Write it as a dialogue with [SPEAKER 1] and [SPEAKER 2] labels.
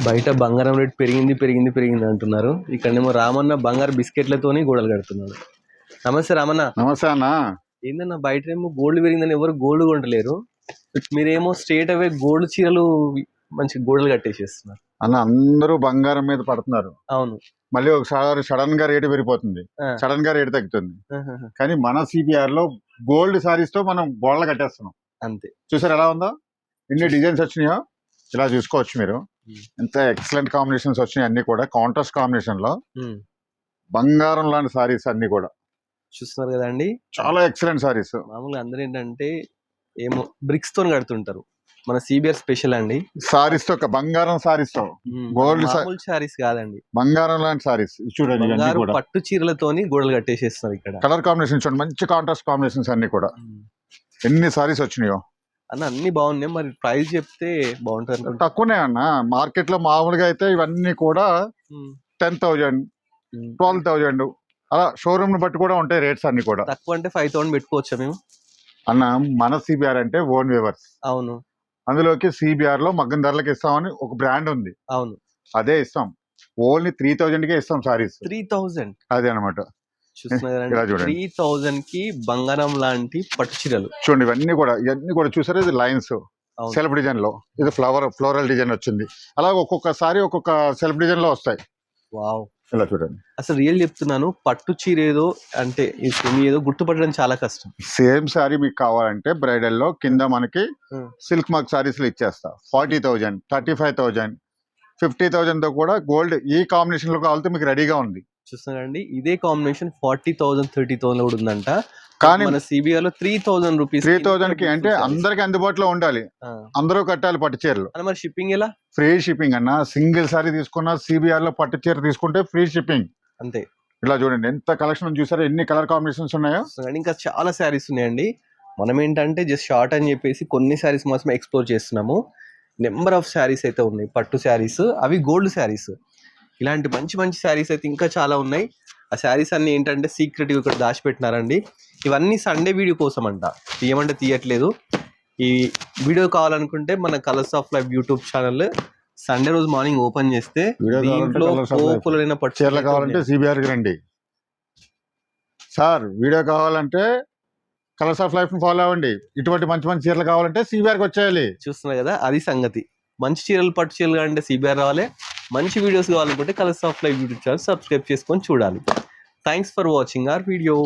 [SPEAKER 1] బయట బంగారం రేట్ పెరిగింది అంటున్నారు. ఇక్కడేమో రామన్న బంగారు బిస్కెట్లతోని గోడలు కడుతున్నాడు. నమస్తే రామన్న.
[SPEAKER 2] నమస్తే అన్న.
[SPEAKER 1] ఏందన్నా బయట ఏమో గోల్డ్ పెరిగిందని ఎవరు గోల్డ్ కొంటలేరు, మీరేమో స్ట్రేట్ అవే గోల్డ్ చీరలు మంచి గోడలు కట్టేసేస్తున్నారు
[SPEAKER 2] అన్న. అందరూ బంగారం మీద పడుతున్నారు.
[SPEAKER 1] అవును,
[SPEAKER 2] మళ్ళీ ఒకసారి సడన్ గా రేటు పెరిగిపోతుంది, సడన్ గా రేటు తగ్గుతుంది. కానీ మన సిబిఆర్ లో గోల్డ్ సారీస్ తో మనం గోడలు కట్టేస్తున్నాం
[SPEAKER 1] అంతే.
[SPEAKER 2] చూసారు ఎలా ఉందో, ఎన్ని డిజైన్స్ వచ్చినాయో ఇలా చూసుకోవచ్చు మీరు. ఎంత ఎక్సలెంట్ కాంబినేషన్స్ వచ్చినాయి, అన్ని కూడా కాంట్రాస్ట్ కాంబినేషన్ లో బంగారం లాంటి సారీస్ అన్ని కూడా
[SPEAKER 1] చూస్తున్నారు కదండి.
[SPEAKER 2] చాలా ఎక్సలెంట్ సారీస్.
[SPEAKER 1] మామూలుగా అందరూ ఏంటంటే ఏమో బ్రిక్స్ తో కడుతుంటారు, మన సిబిఆర్ స్పెషల్ అండి.
[SPEAKER 2] సారీస్ తో బంగారం సారీస్ తో గోల్డ్
[SPEAKER 1] సారీస్ కాదండి,
[SPEAKER 2] బంగారం లాంటి సారీస్ చూడండి.
[SPEAKER 1] పట్టు చీరలతోని గోడలు కట్టేసేస్తారు. ఇక్కడ
[SPEAKER 2] కలర్ కాంబినేషన్ చూడండి, మంచి కాంట్రాస్ట్ కాంబినేషన్స్ అన్ని కూడా. ఎన్ని సారీస్ వచ్చినాయో
[SPEAKER 1] అన్న, అన్ని బాగున్నాయి. మరి ప్రైస్ చెప్తే బాగుంటుంది.
[SPEAKER 2] తక్కువనే అన్న. మార్కెట్ లో మామూలుగా అయితే ఇవన్నీ కూడా 10,000, 12,000 అలా షోరూమ్ ని బట్టి కూడా ఉంటాయి రేట్స్ అన్ని కూడా.
[SPEAKER 1] తక్కువ అంటే 5,000 పెట్టుకోవచ్చా మేము
[SPEAKER 2] అన్న? మన సిబిఆర్ అంటే ఓన్ వేవర్స్.
[SPEAKER 1] అవును,
[SPEAKER 2] అందులోకి సిబిఆర్ లో మగ్గం ధరలకు ఇస్తామని ఒక బ్రాండ్ ఉంది.
[SPEAKER 1] అవును,
[SPEAKER 2] అదే ఇస్తాం. ఓన్లీ 3,000 కే ఇస్తాం సారీస్.
[SPEAKER 1] 3,000
[SPEAKER 2] అదే అనమాట.
[SPEAKER 1] 3,000 కి బంగారం లాంటి పట్టు చీరలు
[SPEAKER 2] చూడండి. ఇవన్నీ కూడా చూసారా, ఇది లైన్స్ సెల్ఫ్ డిజైన్ లో, ఇది ఫ్లోరల్ డిజైన్ వచ్చింది. అలా ఒక్కొక్కసారి ఒక్కొక్క సెల్ఫ్ డిజైన్ లో వస్తాయి.
[SPEAKER 1] వావ్,
[SPEAKER 2] ఇలా చూడండి.
[SPEAKER 1] అసలు రియల్ చెప్తున్నాను, పట్టు చీర ఏదో అంటే ఏదో గుర్తుపట్టడం చాలా కష్టం.
[SPEAKER 2] సేమ్ సారీ మీకు కావాలంటే బ్రైడల్ లో కింద మనకి సిల్క్ మార్క్ సారీస్ లో ఇచ్చేస్తా. 40,000, 35,000, 50,000 తో కూడా గోల్డ్ ఈ కాంబినేషన్ లో కావాలంటే మీకు రెడీగా ఉంది.
[SPEAKER 1] చూస్తున్నారండి, ఇదే కాంబినేషన్ 40,000, 30,000 కూడా ఉందంట.
[SPEAKER 2] కానీ
[SPEAKER 1] మన సిబిఆర్ లో 3,000 రూపీస్.
[SPEAKER 2] 3,000 కి అంటే అందరికి అందుబాటులో ఉండాలి, అందరూ కట్టాలి పట్టు చీరలు.
[SPEAKER 1] మరి షిప్పింగ్ ఎలా?
[SPEAKER 2] ఫ్రీ షిప్పింగ్ అన్న. సింగిల్ సారీ తీసుకున్నా సిబిఆర్ లో పట్టు చీర తీసుకుంటే ఫ్రీ షిప్పింగ్
[SPEAKER 1] అంతే.
[SPEAKER 2] ఇలా చూడండి ఎంత కలెక్షన్ చూసారా, ఎన్ని కలర్ కాంబినేషన్స్ ఉన్నాయో.
[SPEAKER 1] ఇంకా చాలా శారీస్ ఉన్నాయండి. మనం ఏంటంటే జస్ట్ షార్ట్ అని చెప్పేసి కొన్ని శారీస్ మాత్రమే ఎక్స్ప్లోర్ చేస్తున్నాము. నెంబర్ ఆఫ్ శారీస్ అయితే ఉన్నాయి, పట్టు శారీస్, అవి గోల్డ్ శారీస్. ఇలాంటి మంచి మంచి శారీస్ అయితే ఇంకా చాలా ఉన్నాయి. ఆ శారీస్ అన్ని ఏంటంటే సీక్రెట్గా ఇక్కడ దాచిపెట్టినారండి. ఇవన్నీ సండే వీడియో కోసం అంట, తీయమంటే తీయట్లేదు. ఈ వీడియో కావాలనుకుంటే మన colours of life YouTube channel Sunday రోజు మార్నింగ్ ఓపెన్ చేస్తే దీంట్లో పట్టు
[SPEAKER 2] చీరలు కావాలంటే సిబిఆర్ కి రండి సార్. వీడియో కావాలంటే కలర్స్ ఆఫ్ లైఫ్ ని ఫాలో అవ్వండి. ఇటువంటి మంచి మంచి చీరలు కావాలంటే సిబిఆర్ కి వచ్చేయాలి.
[SPEAKER 1] చూస్తున్నారు కదా, అది సంగతి. మంచి చీరలు పట్టు చీరలు కావాలంటే సిబిఆర్ రావాలి. మంచి వీడియోస్ కావాలనుకుంటే colours of life YouTube channel subscribe చేసుకొని చూడాలి. Thanks for watching our video.